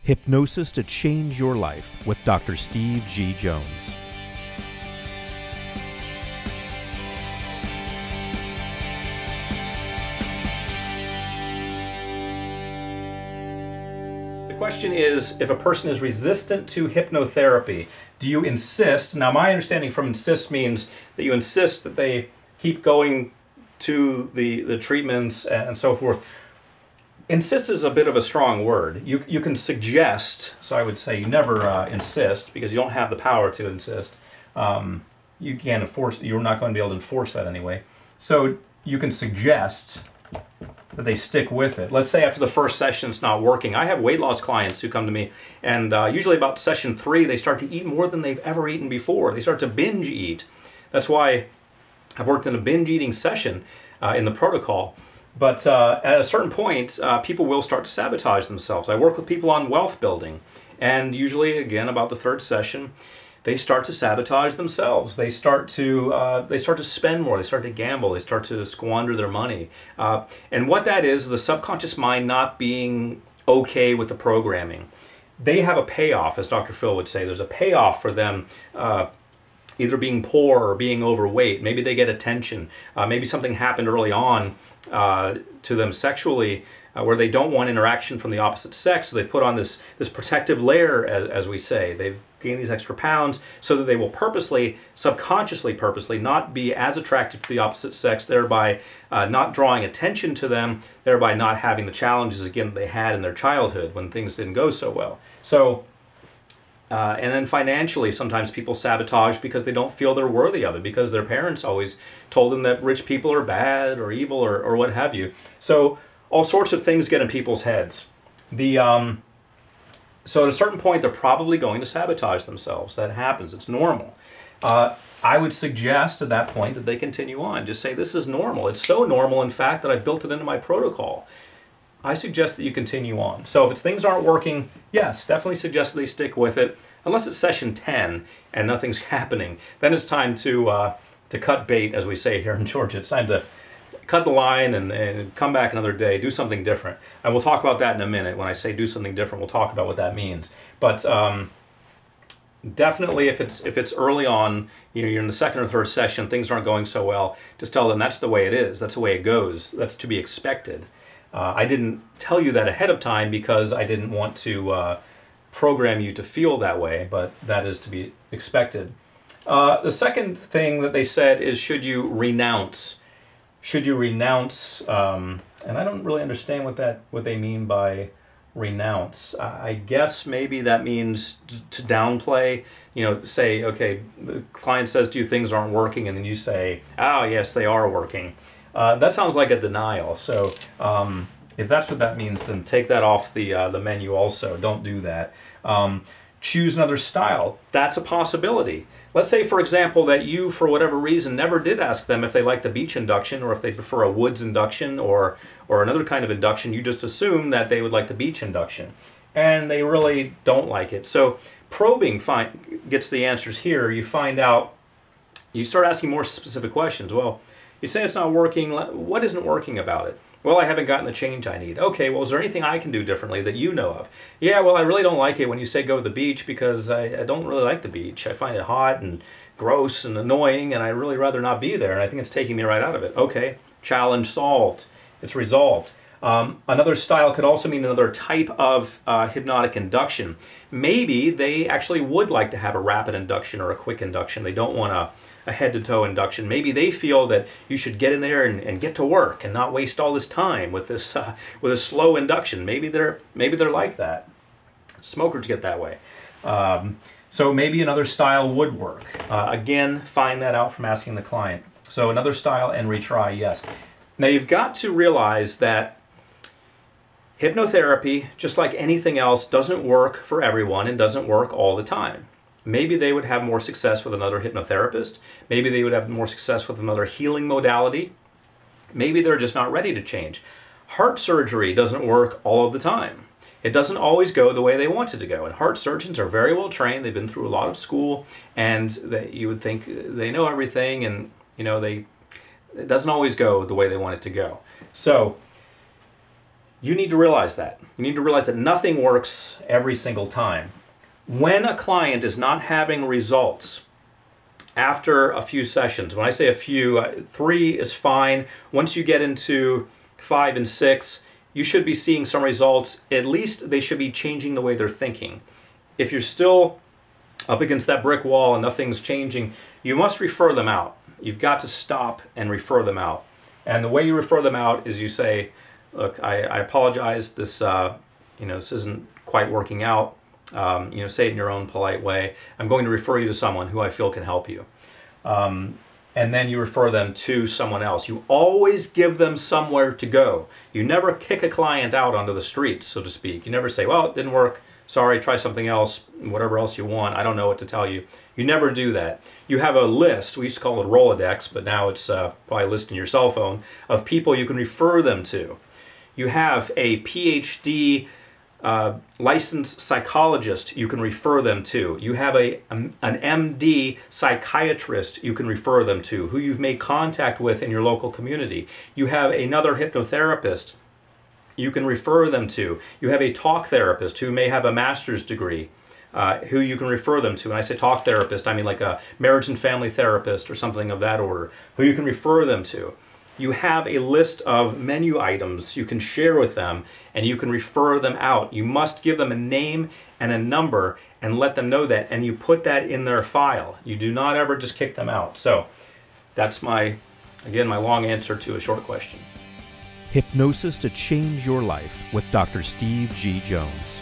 Hypnosis to Change Your Life with Dr. Steve G. Jones. The question is, if a person is resistant to hypnotherapy, do you insist? Now, my understanding from insist means that you insist that they keep going to the treatments and so forth. Insist is a bit of a strong word. You can suggest, so I would say you never insist, because you don't have the power to insist. You can't enforce, you're not going to be able to enforce that anyway. So you can suggest that they stick with it. Let's say after the first session it's not working. I have weight loss clients who come to me, and usually about session 3 they start to eat more than they've ever eaten before. They start to binge eat. That's why I've worked in a binge eating session in the protocol. But at a certain point, people will start to sabotage themselves. I work with people on wealth building, and usually, again, about the 3rd session, they start to sabotage themselves. They start to spend more. They start to gamble. They start to squander their money. And what that is the subconscious mind not being okay with the programming. They have a payoff, as Dr. Phil would say. There's a payoff for them either being poor or being overweight. Maybe they get attention. Maybe something happened early on to them sexually where they don't want interaction from the opposite sex, so they put on this protective layer, as we say. They've gained these extra pounds so that they will purposely, subconsciously purposely, not be as attracted to the opposite sex, thereby not drawing attention to them, thereby not having the challenges, again, that they had in their childhood when things didn't go so well. So, and then financially, sometimes people sabotage because they don't feel they're worthy of it, because their parents always told them that rich people are bad or evil or what have you. So all sorts of things get in people's heads. So at a certain point, they're probably going to sabotage themselves. That happens. It's normal. I would suggest at that point that they continue on. Just say, this is normal. It's so normal, in fact, that I've built it into my protocol. I suggest that you continue on. So if things aren't working, yes, definitely suggest that they stick with it. Unless it's session 10 and nothing's happening, then it's time to cut bait, as we say here in Georgia. It's time to cut the line and come back another day, do something different. And we'll talk about that in a minute. When I say do something different, we'll talk about what that means. But definitely if it's early on, you're in the 2nd or 3rd session, things aren't going so well, just tell them that's the way it is. That's the way it goes. That's to be expected. I didn't tell you that ahead of time because I didn't want to program you to feel that way, but that is to be expected. The second thing that they said is, should you renounce? Should you renounce? And I don't really understand what they mean by renounce. I guess maybe that means to downplay. You know, say, okay, the client says to you things aren't working, and then you say, oh yes, they are working. That sounds like a denial. So if that's what that means, then take that off the menu also. Don't do that. Choose another style. That's a possibility. Let's say, for example, that you, for whatever reason, never did ask them if they like the beach induction or if they prefer a woods induction or another kind of induction. You just assume that they would like the beach induction, and they really don't like it. So probing gets the answers here. You find out, you start asking more specific questions. Well, you say it's not working. What isn't working about it? Well, I haven't gotten the change I need. Okay, well, is there anything I can do differently that you know of? Yeah, well, I really don't like it when you say go to the beach because I don't really like the beach. I find it hot and gross and annoying, and I'd really rather not be there, and I think it's taking me right out of it. Okay, challenge solved. It's resolved. Another style could also mean another type of hypnotic induction. Maybe they actually would like to have a rapid induction or a quick induction. They don't want a head-to-toe induction. Maybe they feel that you should get in there and get to work and not waste all this time with this with a slow induction. Maybe they're like that. Smokers get that way. So maybe another style would work. Again, find that out from asking the client. So another style and retry, yes. Now you've got to realize that hypnotherapy, just like anything else, doesn't work for everyone and doesn't work all the time. Maybe they would have more success with another hypnotherapist. Maybe they would have more success with another healing modality. Maybe they're just not ready to change. Heart surgery doesn't work all of the time. It doesn't always go the way they want it to go. And heart surgeons are very well trained. They've been through a lot of school, and you would think they know everything, and it doesn't always go the way they want it to go. So You need to realize that. You need to realize that nothing works every single time. When a client is not having results after a few sessions, when I say a few, 3 is fine. Once you get into 5 and 6, you should be seeing some results. At least they should be changing the way they're thinking. If you're still up against that brick wall and nothing's changing, you must refer them out. You've got to stop and refer them out. And the way you refer them out is you say, look, I apologize, this this isn't quite working out. Say it in your own polite way. I'm going to refer you to someone who I feel can help you. And then you refer them to someone else. You always give them somewhere to go. You never kick a client out onto the street, so to speak. You never say, well, it didn't work. Sorry, try something else, whatever else you want. I don't know what to tell you. You never do that. You have a list, we used to call it Rolodex, but now it's probably a list in your cell phone, of people you can refer them to. You have a PhD licensed psychologist you can refer them to. You have an MD psychiatrist you can refer them to, who you've made contact with in your local community. You have another hypnotherapist you can refer them to. You have a talk therapist who may have a master's degree, who you can refer them to. And I say talk therapist, I mean like a marriage and family therapist or something of that order, who you can refer them to. You have a list of menu items you can share with them, and you can refer them out. You must give them a name and a number and let them know that, and you put that in their file. You do not ever just kick them out. So that's again, my long answer to a short question. Hypnosis to change your life with Dr. Steve G. Jones.